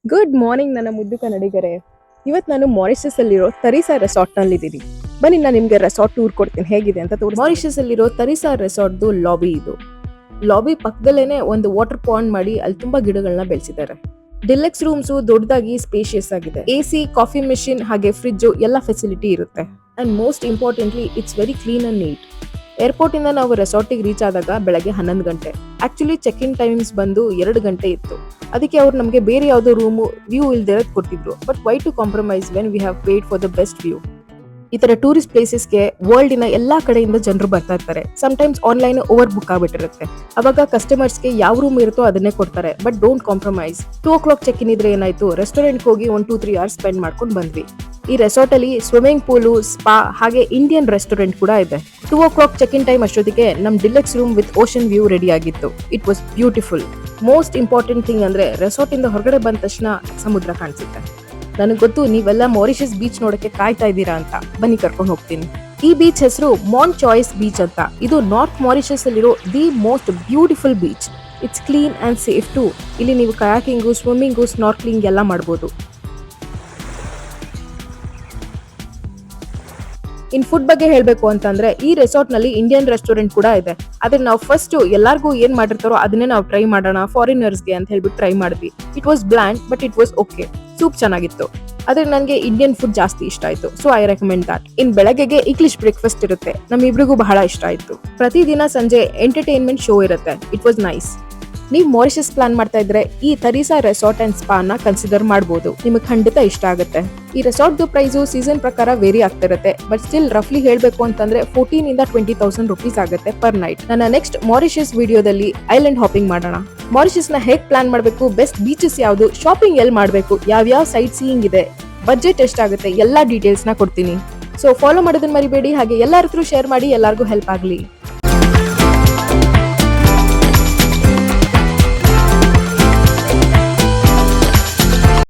Good morning ನನ್ನ ಮುದ್ದು ಕನ್ನಡಿಗರೇ. ಇವತ್ತು ನಾನು ಮಾರಿಷಸ್ ಅಲ್ಲಿರೋ ತರಿಸಾ ರೆಸಾರ್ಟ್ ನಲ್ಲಿ ಇದ್ದೀನಿ. ಬನ್ನಿ ನಾನು ನಿಮ್ಗೆ ರೆಸಾರ್ಟ್ ಟೂರ್ ಕೊಡ್ತೀನಿ, ಹೇಗಿದೆ ಅಂತ ತೋರಿಸ್ತೀನಿ. ಮಾರಿಷಸ್ ಅಲ್ಲಿರೋ ತರಿಸಾ ರೆಸಾರ್ಟ್ದು ಲಾಬಿ ಇದು. ಲಾಬಿ ಪಕ್ಕದಲ್ಲೇನೆ ಒಂದು ವಾಟರ್ ಪಾಂಡ್ ಮಾಡಿ ಅಲ್ಲಿ ತುಂಬಾ ಗಿಡಗಳನ್ನ ಬೆಳೆಸಿದ್ದಾರೆ. ಡಿಲೆಕ್ಸ್ ರೂಮ್ಸ್ ದೊಡ್ಡದಾಗಿ ಸ್ಪೇಷಿಯಸ್ ಆಗಿದೆ. ಎಸಿ, ಕಾಫಿ ಮೆಷಿನ್ ಹಾಗೆ ಫ್ರಿಡ್ಜ್ ಎಲ್ಲ ಫೆಸಿಲಿಟಿ ಇರುತ್ತೆ. And most importantly it's very clean and neat. Airport ಇಂದ ನಾವು ರೆಸಾರ್ಟಿಗೆ ರೀಚ್ ಆದಾಗ ಬೆಳಗ್ಗೆ 11 ಗಂಟೆ. ಆಕ್ಚುಲಿ ಚೆಕ್ ಇನ್ ಟೈಮ್ಸ್ ಬಂದು 2 ಗಂಟೆ ಇತ್ತು. ಅದಕ್ಕೆ ಅವ್ರು ನಮಗೆ ಬೇರೆ ಯಾವುದೋ ರೂಮು ವ್ಯೂ ಇಲ್ದಿರೋದು ಕೊಟ್ಟಿದ್ರು. But why to compromise when we have paid for the best view. ಈ ತರ ಟೂರಿಸ್ಟ್ ಪ್ಲೇಸಸ್ಗೆ ವರ್ಲ್ಡಿನ ಎಲ್ಲಾ ಕಡೆಯಿಂದ ಜನರು ಬರ್ತಾ ಇರ್ತಾರೆ. ಟೈಮ್ಸ್ ಆನ್ಲೈನ್ ಓವರ್ ಬುಕ್ ಆಗ್ಬಿಟ್ಟಿರುತ್ತೆ. ಅವಾಗ ಕಸ್ಟಮರ್ಸ್ಗೆ ಯಾವ ರೂಮ್ ಇರುತ್ತೋ ಅದನ್ನೇ ಕೊಡ್ತಾರೆ. But don't compromise. 2 o'clock check in ಇದ್ರೆ ಏನಾಯ್ತು, ರೆಸ್ಟೋರೆಂಟ್ಗೆ ಹೋಗಿ 1-2-3 hours ಸ್ಪೆಂಡ್ ಮಾಡ್ಕೊಂಡು ಬಂದ್ವಿ. ಈ ರೆಸಾರ್ಟ್ ಅಲ್ಲಿ ಸ್ವಿಮ್ಮಿಂಗ್ ಪೂಲು, ಸ್ಪಾ ಹಾಗೆ ಇಂಡಿಯನ್ ರೆಸ್ಟೋರೆಂಟ್ ಕೂಡ ಇದೆ. 2 o'clock ಚೆಕ್ ಇನ್ ಟೈಮ್ ಅಷ್ಟೊತ್ತಿಗೆ ನಮ್ deluxe room with ocean view ready ಆಗಿತ್ತು. It was beautiful. Most important thing ಅಂದ್ರೆ ರೆಸಾರ್ಟ್ ಇಂದ ಹೊರಗಡೆ ಬಂದ ತಕ್ಷಣ ಸಮುದ್ರ ಕಾಣಿಸುತ್ತೆ. ನನಗೆ ಗೊತ್ತು ನೀವೆಲ್ಲ ಮಾರಿಷಸ್ ಬೀಚ್ ನೋಡಕ್ಕೆ ಕಾಯ್ತಾ ಇದ್ದೀರಾ ಅಂತ. ಬನ್ನಿ ಕರ್ಕೊಂಡು ಹೋಗ್ತೀನಿ. ಈ ಬೀಚ್ ಹೆಸರು ಮಾಂಟ್ ಚಾಯ್ಸ್ ಬೀಚ್ ಅಂತ. ಇದು ನಾರ್ತ್ ಮಾರಿಷಸ್ ಅಲ್ಲಿರೋ the most beautiful beach. It's clean and safe too. ಇಲ್ಲಿ ನೀವು ಕಯಾಕಿಂಗು, ಸ್ವಿಮ್ಮಿಂಗು, ಸ್ನಾರ್ಕ್ಲಿಂಗ್ ಎಲ್ಲ ಮಾಡಬಹುದು. ಇನ್ ಫುಡ್ ಬಗ್ಗೆ ಹೇಳ್ಬೇಕು ಅಂತಂದ್ರೆ ಈ ರೆಸಾರ್ಟ್ ನಲ್ಲಿ ಇಂಡಿಯನ್ ರೆಸ್ಟೋರೆಂಟ್ ಕೂಡ ಇದೆ. ಆದ್ರೆ ನಾವು ಫಸ್ಟ್ ಎಲ್ಲಾರ್ಗೂ ಏನ್ ಮಾಡಿರ್ತಾರೋ ಅದನ್ನೇ ನಾವು ಟ್ರೈ ಮಾಡೋಣ ಫಾರಿನರ್ಸ್ಗೆ ಅಂತ ಹೇಳ್ಬಿಟ್ಟು ಟ್ರೈ ಮಾಡಿದ್ವಿ. It was bland but it was okay. Soup ಚೆನ್ನಾಗಿತ್ತು. ಆದ್ರೆ ನನಗೆ ಇಂಡಿಯನ್ ಫುಡ್ ಜಾಸ್ತಿ ಇಷ್ಟ ಆಯ್ತು. So I recommend that. In ಬೆಳಗ್ಗೆಗೆ ಇಂಗ್ಲಿಷ್ ಬ್ರೇಕ್ಫಾಸ್ಟ್ ಇರುತ್ತೆ. ನಮ್ಮಿಬ್ರಿಗೂ ಬಹಳ ಇಷ್ಟ ಆಯ್ತು. ಪ್ರತಿದಿನ ಸಂಜೆ ಎಂಟರ್ಟೈನ್ಮೆಂಟ್ ಶೋ ಇರುತ್ತೆ. It was nice. ನೀವು ಮಾರಿಷಸ್ ಪ್ಲಾನ್ ಮಾಡ್ತಾ ಇದ್ರೆ ಈ ತರಿಸಾ ರೆಸಾರ್ಟ್ ಅಂಡ್ ಸ್ಪಾ ನ ಕನ್ಸಿಡರ್ ಮಾಡಬಹುದು. ನಿಮಗೆ ಖಂಡಿತ ಇಷ್ಟ ಆಗುತ್ತೆ. ಈ ರೆಸಾರ್ಟ್ ಪ್ರೈಸು ಸೀಸನ್ ಪ್ರಕಾರ ವೇರಿ ಆಗ್ತಿರುತ್ತೆ. ಬಟ್ ಸ್ಟಿಲ್ ರಫ್ಲಿ ಹೇಳ್ಬೇಕು ಅಂತಂದ್ರೆ 14,000 to 20,000 rupees ಆಗುತ್ತೆ ಪರ್ ನೈಟ್. ನನ್ನ ನೆಕ್ಸ್ಟ್ ಮಾರಿಷಸ್ ವಿಡಿಯೋದಲ್ಲಿ ಐಲ್ಯಾಂಡ್ ಹಾಪಿಂಗ್ ಮಾಡೋಣ. ಮಾರಿಷಸ್ ನ ಹೇಗ್ ಪ್ಲಾನ್ ಮಾಡಬೇಕು, ಬೆಸ್ಟ್ ಬೀಚಸ್ ಯಾವ್ದು, ಶಾಪಿಂಗ್ ಎಲ್ಲಿ ಮಾಡಬೇಕು, ಯಾವ್ಯಾವ ಸೈಟ್ ಸೀಯಿಂಗ್ ಇದೆ, ಬಜೆಟ್ ಎಷ್ಟಾಗುತ್ತೆ, ಎಲ್ಲಾ ಡೀಟೇಲ್ಸ್ ನ ಕೊಡ್ತೀನಿ. ಸೊ ಫಾಲೋ ಮಾಡೋದನ್ನ ಮರಿಬೇಡಿ. ಹಾಗೆ ಎಲ್ಲರ ಹತ್ರ ಶೇರ್ ಮಾಡಿ, ಎಲ್ಲರಿಗೂ ಹೆಲ್ಪ್ ಆಗಲಿ.